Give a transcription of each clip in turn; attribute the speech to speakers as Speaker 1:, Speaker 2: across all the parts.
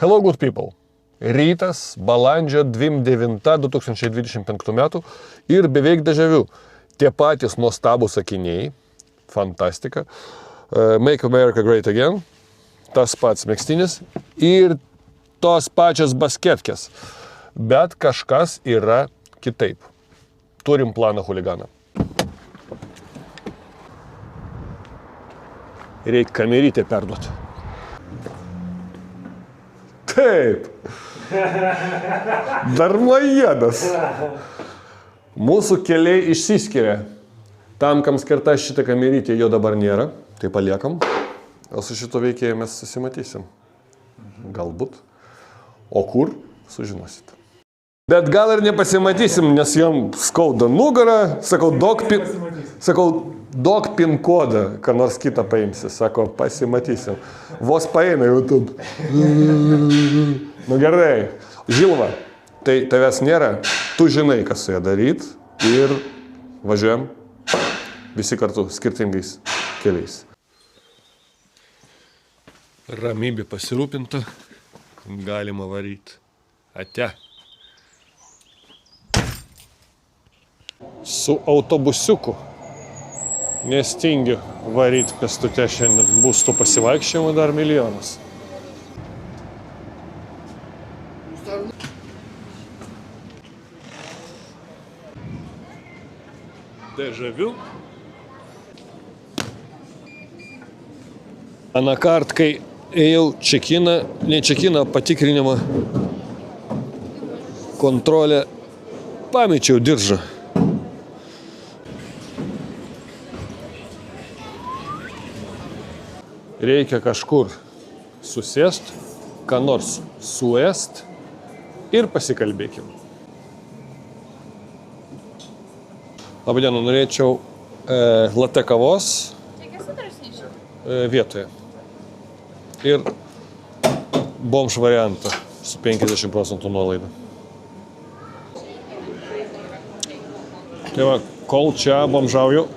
Speaker 1: Hello, good people. Rytas, balandžio 29-2025 metų ir beveik dežaviu. Tie patys nuostabūs sakiniai, fantastika. Make America Great Again, tas pats megztinis ir tos pačios basketkės. Bet kažkas yra kitaip. Turim planą huliganą. Reikia kamerytę perduoti. Taip. Dar majedas. Mūsų keliai išsiskiria. Tam, kam skirta šitą kamerytę, jo dabar nėra. Tai paliekam. O su šito veikėju mes susimatysim. Galbūt. O kur? Sužinosit. Bet gal ir nepasimatysim, nes jam skauda nugarą. Sakau, duok pin kodą, ką nors kitą paimsi. Sako, pasimatysim. Vos paeina jau taip. Nu gerai. Žilva, tai tavęs nėra. Tu žinai, kas su ją daryt. Ir važiuojam visi kartu skirtingais keliais. Ramybė pasirūpinta. Galima varyti. Ate. Su autobusiuku. Nestingiu varyti pėstute šiandien. Bus tų pasivaikščiojimų dar milijonas. Dežaviu. Anakart, kai ėjau čekiną, patikrinimą, kontrolę, pamečiau diržą. Reikia kažkur susėst, ką nors suėst ir pasikalbėkim. Labadiena, norėčiau latte kavos vietoje. Ir bomž variantą su 50% nuolaida. Tai va, kol čia bomžauju,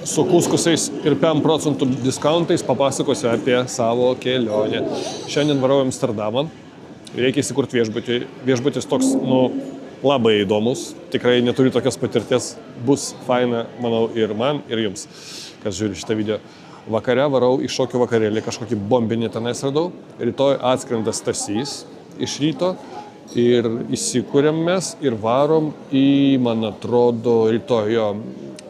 Speaker 1: su kuskusais ir 5% diskantais papasakosiu apie savo kelionę. Šiandien varau į Amsterdamą. Reikia įsikurti viešbutį. Viešbutis toks, labai įdomus. Tikrai neturiu tokios patirties. Bus faina, manau, ir man, ir jums, kas žiūri šitą video. Vakare varau į šokių vakarėlį, kažkokį bombinį tenais radau. Rytoj atskrenda Stasys iš ryto ir įsikūrėm mes ir varom į, man atrodo, rytoj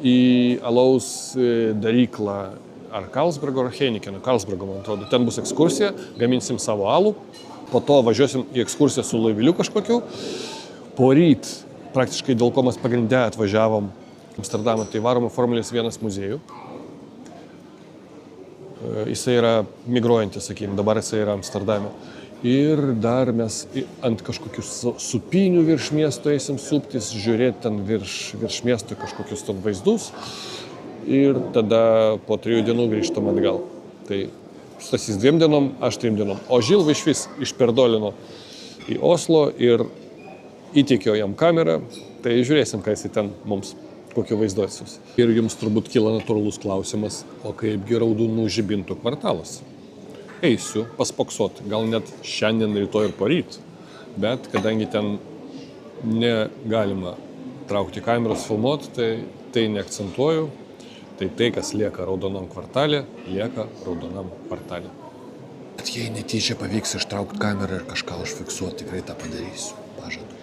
Speaker 1: į alaus daryklą ar Karlsbergo ar Heinekeno, Karlsbergo, man atrodo. Ten bus ekskursija, gaminsim savo alų, po to važiuosim į ekskursiją su laiviliu kažkokiu. Poryt, praktiškai dėl ko mes pagrindę atvažiavom Amsterdamą, tai varom į Formulės 1 muziejų. Jisai yra migruojantis, sakykime, dabar jisai yra Amsterdame. Ir dar mes ant kažkokių supinių virš miesto eisim suptis, žiūrėti ten virš miesto kažkokius ten vaizdus. Ir tada po 3 dienų grįžtam atgal. Tai Stasys 2 dienom, aš 3 dienom. O Žilva išvis išperdolino į Oslo ir įteikėjo jam kamerą. Tai žiūrėsim, ką jisai ten mums kokio vaizduosius. Ir jums turbūt kyla natūralus klausimas, o kaipgi Raudonų žibintų kvartalas? Eisiu paspoksot, gal net šiandien, rytoj ir poryt, bet kadangi ten negalima traukti kameros filmuoti, tai neakcentuoju, tai kas lieka Raudonam kvartalė, lieka Raudonam kvartalė. Bet jei netyčia pavyks ištraukti kamerą ir kažką užfiksuoti, tikrai tą padarysiu, pažadu.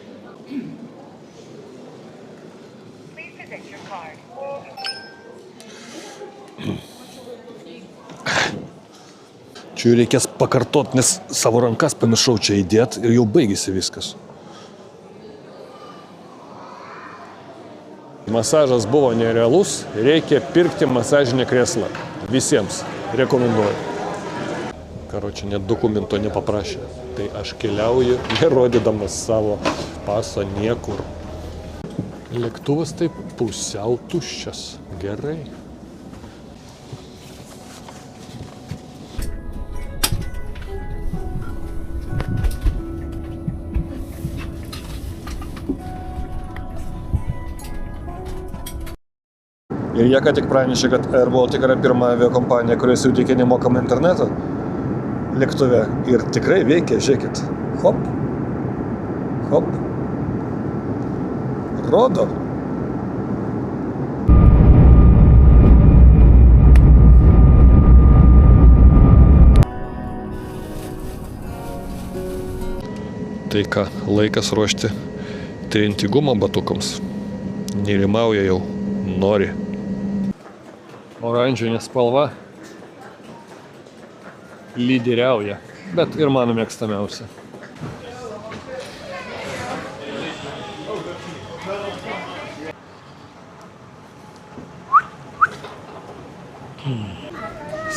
Speaker 1: Čia reikės pakartot, nes savo rankas pamiršau čia įdėt ir jau baigėsi viskas. Masažas buvo nerealus, reikia pirkti masažinę kreslą. Visiems rekomenduoju. Karočią, net dokumento nepaprašė. Tai aš keliauju, nerodydamas savo paso niekur. Lėktuvas taip pusiau tuščias. Gerai. Ir jie ką tik pranešė, kad Air Baltic yra pirma aviakompanija, kurios suteikia nemokamą internetą. lėktuve ir tikrai veikia, žiūrėkit. Hop, hop, rodo. Tai ką, laikas ruošti trintigumą batukams. Nerimauja jau, nori. Oranžinė spalva lyderiauja, bet ir mano mėgstamiausia.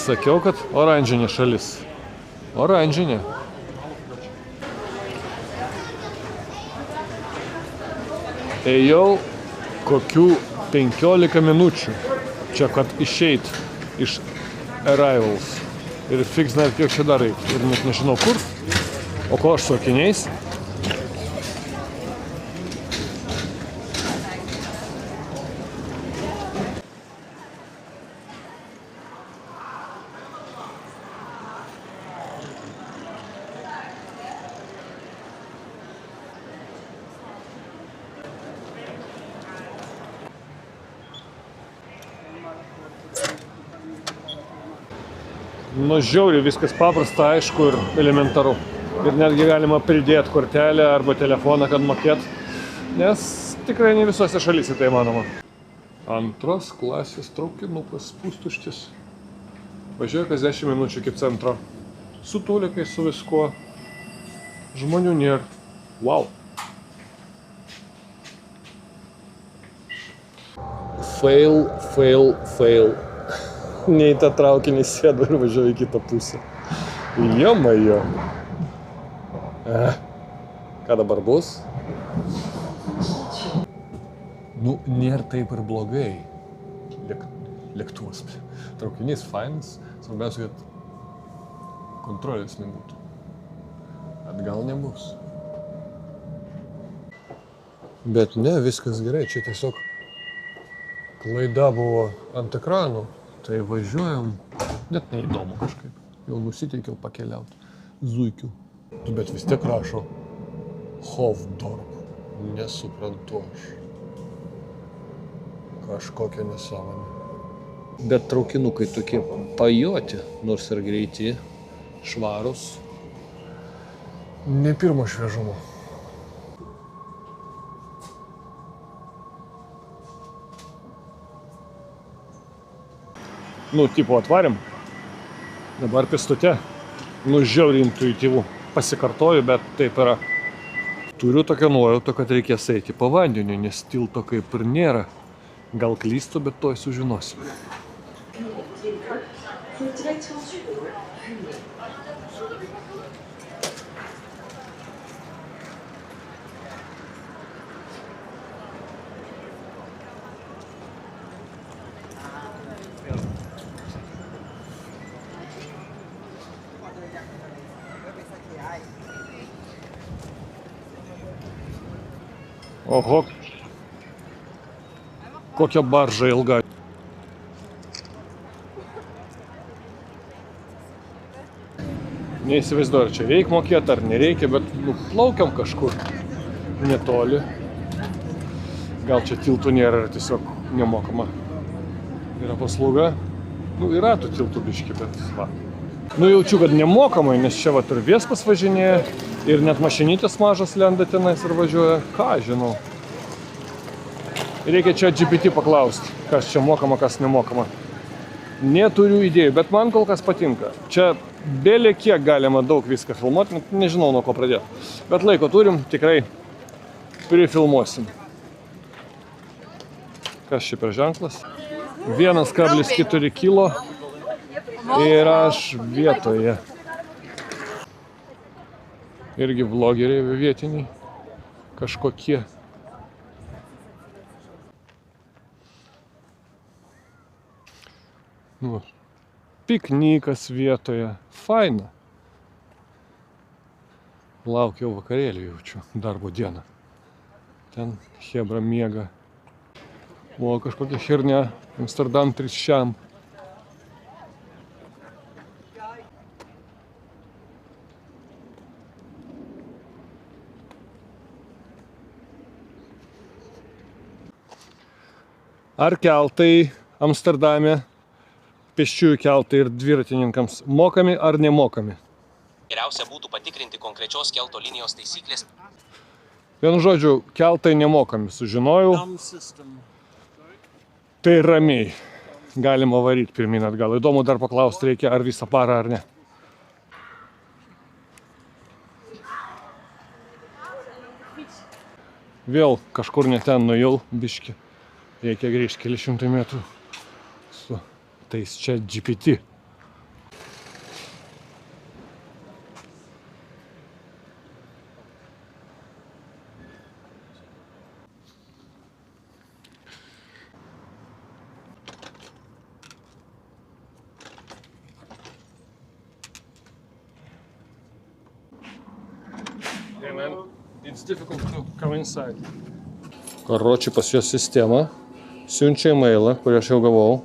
Speaker 1: Sakiau, kad oranžinė šalis. Oranžinė. Ėjau kokių 15 minučių čia, kad išeit iš Arrivals. Ir fiks dar kiek čia dar reikia. Ir net nežinau kur. O ko aš su akiniais? Nu, žiauriai viskas paprasta, aišku ir elementaru. Ir netgi galima pridėti kortelę arba telefoną, kad mokėt. Nes tikrai ne visose šalyse tai manoma. Antros klasės traukinukas, pustuštis. Važiuoja kas 10 minučių iki centro. Su tulikais, su viskuo. Žmonių nėra. Wow. Fail, fail, fail. Nei tą traukinį sėdu ir važiuoju į kitą pusę. Jomajo. Ką dabar bus? Nu, nėra taip ir blogai. Lėktuvas. Traukinys fainas. Svarbiausia, kad kontrolės nebūtų. Atgal nebus. Bet ne, viskas gerai. Čia tiesiog klaida buvo ant ekranų. Tai važiuojam, net neįdomu kažkaip. Jau nusiteikiau pakeliauti. Zuikiu. Bet vis tiek rašo Hofdorp. Nesuprantu aš. Kažkokia nesąmonė. Bet traukinukai tokie pajoti, nors ir greiti, švarus. Ne pirmo šviežumo. Nu, tipo atvarėm. Dabar pėstute. Nu, žiauriai intuityvu. Pasikartoju, bet taip yra. Turiu tokią nuojautą, kad reikės eiti po vandeniu, nes tilto kaip ir nėra. Gal klystu, bet toj sužinosiu. Oho, kokia barža ilga. Neįsivaizduoju, ar čia reikia mokėti, ar nereikia, bet plaukiam kažkur netoli. Gal čia tiltų nėra, ar tiesiog nemokama. Yra paslauga. Nu, yra tų tiltų biški, bet va. Nu, jaučiu, kad nemokamai, nes čia va ir Vespas važinėja. Ir net mašinytės mažas lenda tenais ir važiuoja. Ką žinau. Reikia čia GPT paklausti, kas čia mokama, kas nemokama. Neturiu idėjų, bet man kol kas patinka. Čia belė kiek galima daug viską filmuoti, nežinau nuo ko pradėti. Bet laiko turim, tikrai prifilmuosim. Kas čia per ženklas? 1,4 kilo ir aš vietoje. Irgi vlogeriai vietiniai kažkokie. Nu, piknikas vietoje. Faina. Laukiau vakarėlį jaučiu, darbo dieną. Ten chebra miega. O kažkokia hernia. Amsterdam 3 šiam. Ar keltai Amsterdame, pėsčiųjų keltai ir dviratininkams mokami ar nemokami?
Speaker 2: Geriausia būtų patikrinti konkrečios kelto linijos taisyklės.
Speaker 1: Vienu žodžiu, keltai nemokami, sužinojau. Tai ramiai. Galima varyti pirmin atgal. Įdomu dar paklausti reikia, ar visą parą ar ne. Vėl kažkur ne ten nuėjau, biški. Reikia grįžti keli šimtai metrų su tais čia GPT. Hey man, it's difficult to come inside. Karoči pas jos sistema siunčia e-mailą, kurį aš jau gavau.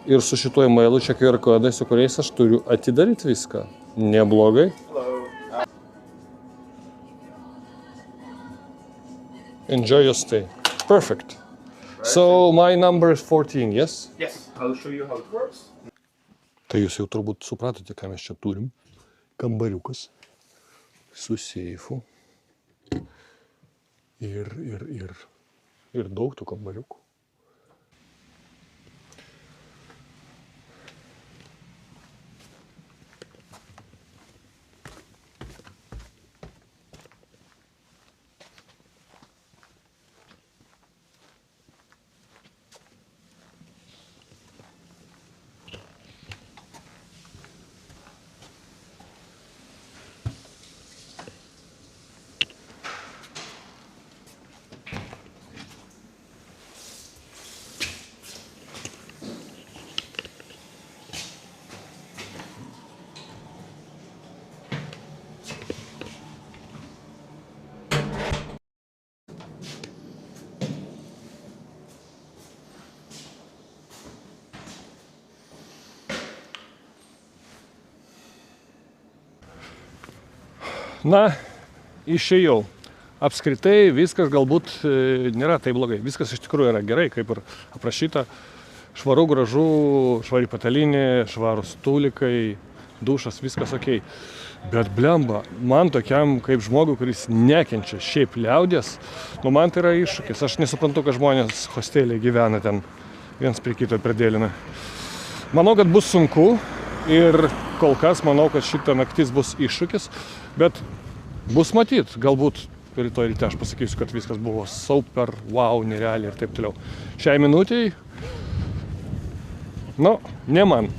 Speaker 1: Ir su šituo e-mailu čia QR kodai, su kuriais aš turiu atidaryti viską. Neblogai. Enjoy your stay. Perfect. So my number is 14, yes?
Speaker 3: Yes, I'll show you how it works.
Speaker 1: Tai jūs jau turbūt supratote, ką mes čia turim. Kambariukas su seifu. Ir daug tų kambariukų. Na, išėjau. Apskritai viskas galbūt nėra taip blogai. Viskas iš tikrųjų yra gerai, kaip ir aprašyta. Švaru, gražu, švari patalinė, švarus tulikai, dušas, viskas ok. Bet blemba, man tokiam kaip žmogui, kuris nekenčia šiaip liaudies, man tai yra iššūkis. Aš nesuprantu, kad žmonės hosteliai gyvena ten viens prie kito pridėlina. Manau, kad bus sunku ir kol kas manau, kad šita naktis bus iššūkis. Bet bus matyt, galbūt rytoj ryte aš pasakysiu, kad viskas buvo super, wow, nerealiai ir taip toliau. Šiai minutei, ne man.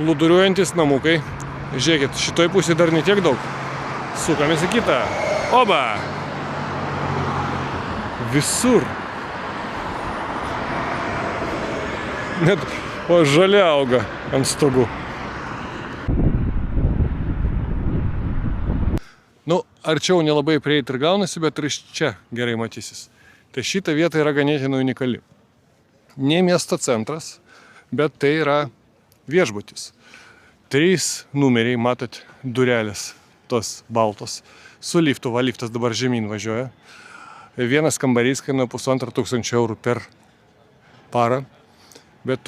Speaker 1: Plūduriuojantis namukai. Žiūrėkit, šitoj pusėje dar ne tiek daug. Sukamės į kitą. Oba! Visur. Net žalia auga ant stogų. Arčiau nelabai prieit ir gaunasi, bet ir iš čia gerai matysis. Tai šita vieta yra ganėtinai unikali. Ne miesto centras, bet tai yra viešbutis. 3 numeriai, matot, durelės, tos baltos. Su liftu, liftas dabar žemyn važiuoja. Vienas kambarys kainuoja 1500 eurų per parą. Bet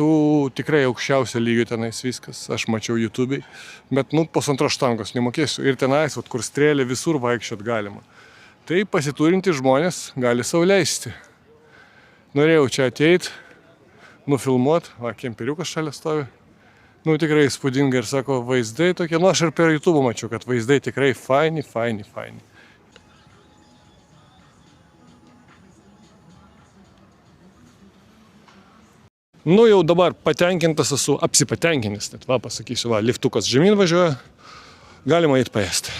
Speaker 1: tikrai aukščiausio lygio tenais viskas, aš mačiau YouTube'ai. Bet 1,5 štangos nemokėsiu. Ir tenais, kur strėlė, visur vaikščiot galima. Tai pasiturinti žmonės gali sau leisti. Norėjau čia ateit, nufilmuot, kemperiukas šalia stovi. Tikrai įspūdinga ir sako, vaizdai tokie, aš ir per YouTube mačiau, kad vaizdai tikrai faini. Jau dabar patenkintas esu, apsipatenkinis, net pasakysiu, liftukas žemyn važiuoja, galima eit paėsti.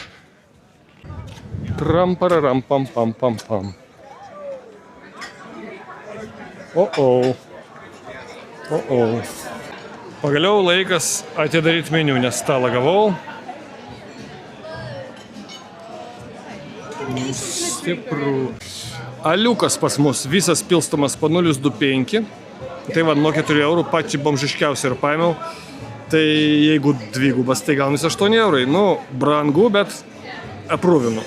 Speaker 1: Trampararam pam pam pam pam. Pagaliau laikas atidaryti meniu, nes stalą gavau.
Speaker 3: Stipru.
Speaker 1: Aliukas pas mus visas pilstomas po 0,25. Tai va, nuo 4 eurų pačiai bomžiškiausiai ir paėmiau. Tai jeigu dvigubas, tai gaunasi 8 eurai. Nu, brangu, bet aprūvinu.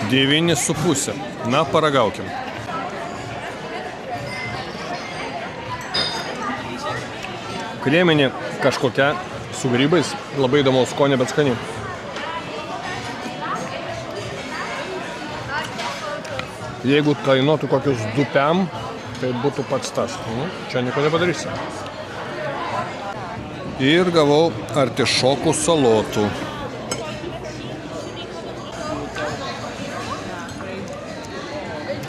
Speaker 1: 9,5. Na, paragaukim. Kreminė kažkokia su grybais. Labai įdomaus skonio, bet skani. Jeigu kainuotų kokius 2 pem, tai būtų pats tas. Čia nieko nepadarysi. Ir gavau artišokų salotų.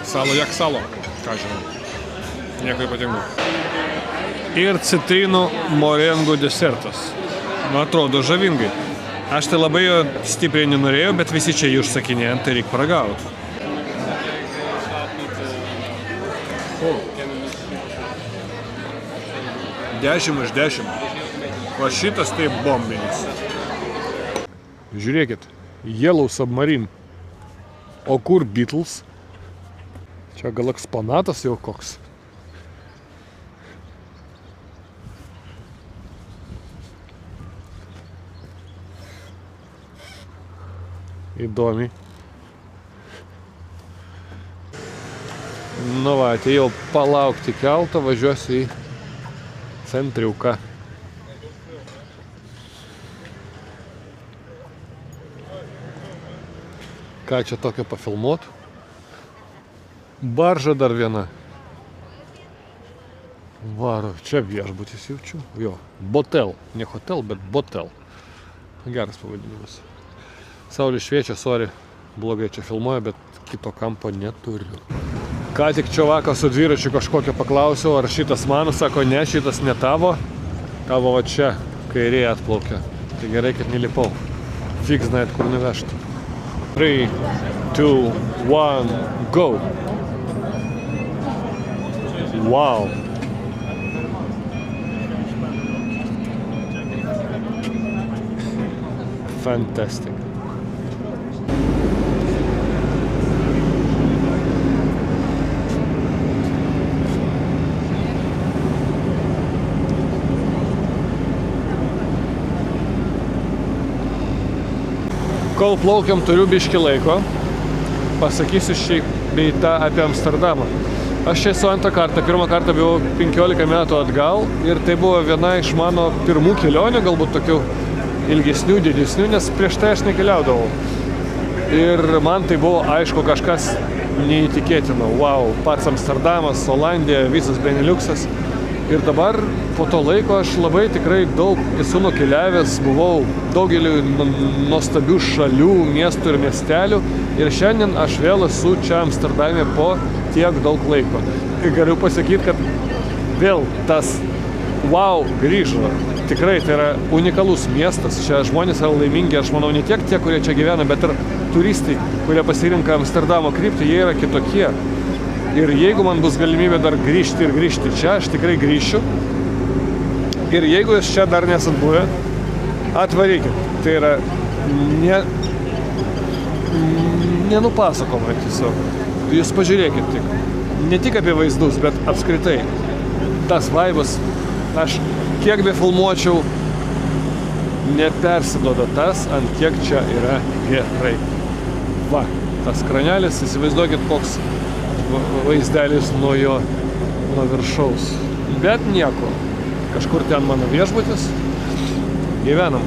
Speaker 1: Salo jak salo, ką žinau. Nieko ypatingo. Ir citrinų morengų desertas. Nu, atrodo žavingai. Aš tai labai jo stipriai nenorėjau, bet visi čia jį užsakinėjant, tai reikia paragauti. O. 10 iš 10. O šitas tai bombinis. Žiūrėkit, Yellow Submarine. O kur Beatles? Čia gal eksponatas jau koks. Įdomiai. Nu va, atėjau palaukti kelto, važiuosiu į centriuką. Ką čia tokio pafilmuot? Barža dar viena. Varo, čia viešbutis jaučiu. Jo, Botel. Ne hotel, bet Botel. Geras pavadinimas. Saulė šviečia, sorry, blogai čia filmuoja, bet kito kampo neturiu. Ką tik čiovaką su dviračiu kažkokią paklausiau, ar šitas mano, sako, ne, šitas ne tavo. Tavo va čia, kairėje atplaukia. Tai gerai, kad nelipau. Fiks znait, kur nuvežti. 3, 2, 1, go! Wow! Fantastic. Kol plaukiam, turiu biškį laiko. Pasakysiu šį bei tą apie Amsterdamą. Aš čia esu antrą kartą. Pirmą kartą buvau 15 metų atgal. Ir tai buvo viena iš mano pirmų kelionių, galbūt tokių ilgesnių, didesnių, nes prieš tai aš nekeliaudavau. Ir man tai buvo, aišku, kažkas neįtikėtino. Wow, pats Amsterdamas, Olandija, visas Beneliuksas. Ir dabar po to laiko aš labai tikrai daug esu nukeliavęs, buvau daugeliu nuostabių šalių, miestų ir miestelių. Ir šiandien aš vėl esu čia Amsterdame po tiek daug laiko. Ir galiu pasakyti, kad vėl tas wow grįžo. Tikrai tai yra unikalus miestas. Čia žmonės yra laimingi, aš manau, ne tiek tie, kurie čia gyvena, bet ir turistai, kurie pasirinka Amsterdamo kryptį, jie yra kitokie. Ir jeigu man bus galimybė dar grįžti ir grįžti čia, aš tikrai grįšiu. Ir jeigu jūs čia dar nesat buvę, atvarykit. Tai yra nenupasakoma tiesiog. Jūs pažiūrėkit tik. Ne tik apie vaizdus, bet apskritai. Tas vaibas, aš kiek be filmuočiau, nepersiduoda tas, ant kiek čia yra gerai. Va, tas kranelis, įsivaizduokit, koks vaizdelis nuo jo, nuo viršaus. Bet nieko. Kažkur ten mano viešbutis. Gyvenam.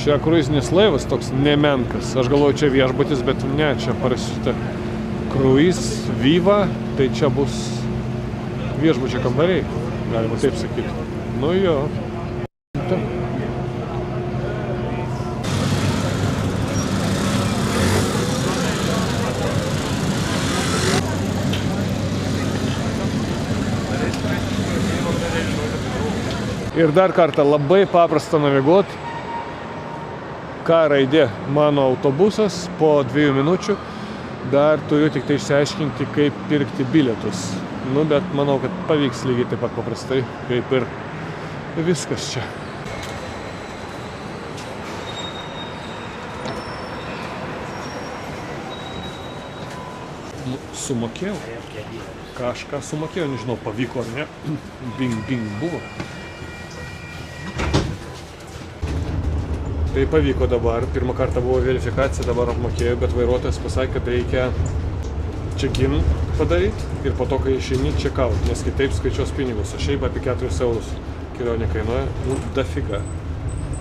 Speaker 1: Čia kruizinis laivas toks nemenkas. Aš galvoju, čia viešbutis, bet ne, čia parašyta Cruise Viva, tai čia bus viešbučio kambariai, galima taip sakyti. Nu jo. Ir dar kartą labai paprasta naviguoti. K raidė mano autobusas po 2 minučių. Dar turiu tik tai išsiaiškinti, kaip pirkti bilietus. Nu, bet manau, kad pavyks lygiai taip pat paprastai, kaip ir viskas čia. Sumokėjau. Kažką sumokėjau, nežinau, pavyko ar ne. Bing buvo. Tai pavyko dabar. Pirmą kartą buvo verifikacija, dabar apmokėjau, bet vairuotojas pasakė, kad reikia check-in padaryti ir po to, kai išeini, check-out, nes kitaip skaičiuos pinigus. O šiaip apie 4 eurus kelionė kainuoja. Nu, dafiga.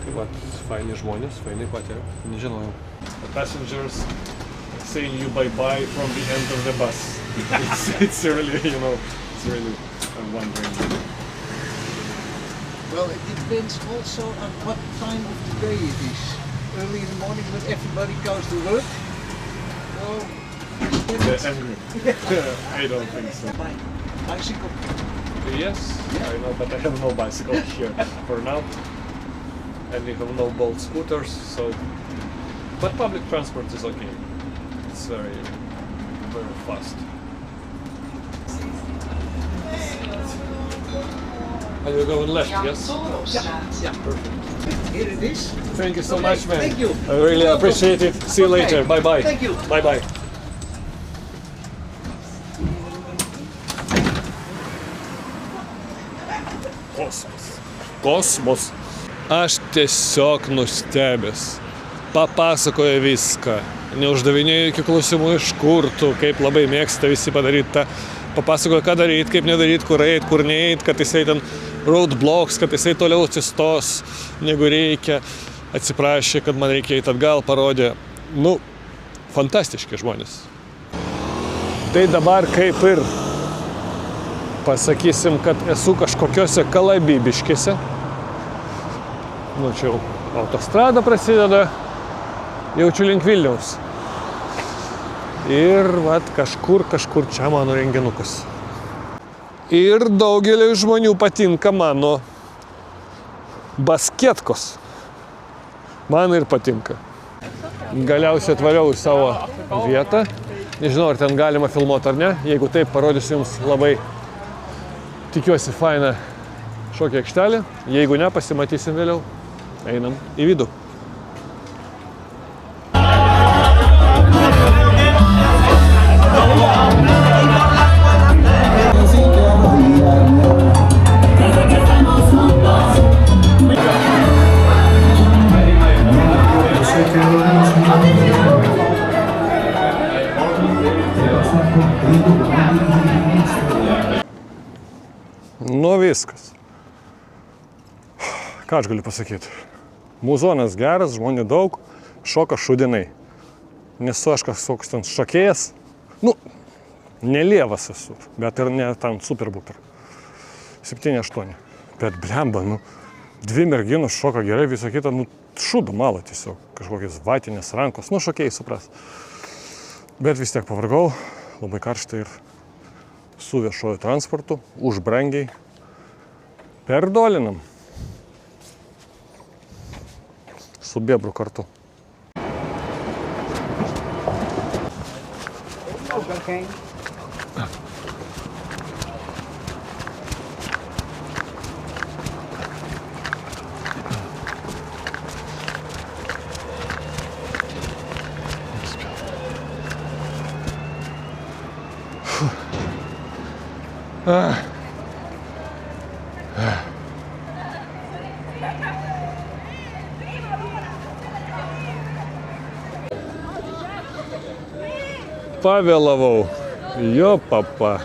Speaker 1: Tai va, faini žmonės, fainai patė. Nežinojau. The passengers saying you bye-bye from the end of the bus. It's really, it's really wondering.
Speaker 4: Well, it depends also on what time of the day it is. Early in the morning when everybody goes to work. Well,
Speaker 1: They're angry. I don't think so.
Speaker 4: Bicycle.
Speaker 1: Yes, I know, but I have no bicycle here for now. And we have no Bolt scooters, so... But public transport is okay. It's very fast. And you're going left, yes?
Speaker 4: Yeah, perfect. Here it is.
Speaker 1: Thank you so much, man.
Speaker 4: Thank you.
Speaker 1: I really appreciate it. See you later. Bye-bye.
Speaker 4: Thank you.
Speaker 1: Bye-bye. Kosmos. Aš tiesiog nustebęs. Papasakoja viską. Neuždavinėjo jokių klausimų iš kur tu, kaip labai mėgsta visi padaryti tą. Papasakoja, ką daryti, kaip nedaryti, kur eit, kur neit, kad jisai ten roadblocks, kad jisai toliau atsistos, negu reikia. Atsiprašė, kad man reikia eiti atgal, parodė. Nu, fantastiški žmonės. Tai dabar kaip ir pasakysim, kad esu kažkokiose Kalabibiškėse. Nu, čia jau autostrada prasideda, jaučiu link Vilniaus. Ir vat kažkur čia mano renginukas. Ir daugeliui žmonių patinka mano basketkos. Man ir patinka. Galiausiai atvariau į savo vietą. Nežinau, ar ten galima filmuoti ar ne. Jeigu taip, parodysiu jums labai, tikiuosi, fainą šokio aikštelę. Jeigu ne, pasimatysim vėliau. Einam į vidų. Nu viskas. Ką aš galiu pasakyti? Muzonas geras, žmonių daug, šoka šudinai. Nesu aš kažkoks ten šokėjas. Nu, nelievas esu, bet ir ne ten super-buper. 7-8. Bet blemba, nu, 2 merginos šoka gerai, visą kitą, nu, šūdo malą tiesiog. Kažkokios vatinės rankos, nu, šokėjai supras. Bet vis tiek pavargau, labai karštai ir su viešoju transportu, už brangiai. Perdolinam. Su bebru kartu. Pavėlavau. Jo papa.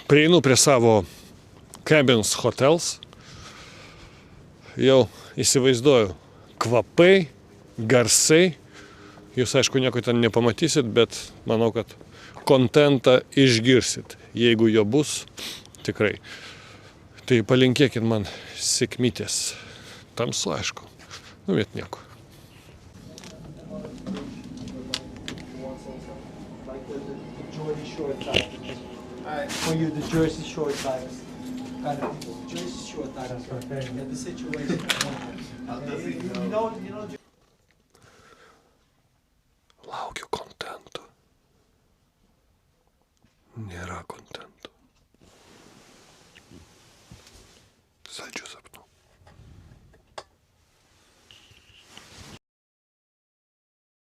Speaker 1: Prieinu prie savo Cabins Hotels. Jau įsivaizduoju kvapai, garsai. Jūs aišku nieko ten nepamatysit, bet manau, kad kontentą išgirsit. Jeigu jo bus, tikrai. Tai palinkėkit man sėkmytės. Tamsu, aišku. Nu, bet nieko.
Speaker 5: For you, the Jersey Shore types. Kind of Jersey Shore types. Yeah, the situation.
Speaker 1: Laukiu kontento. Nėra kontento.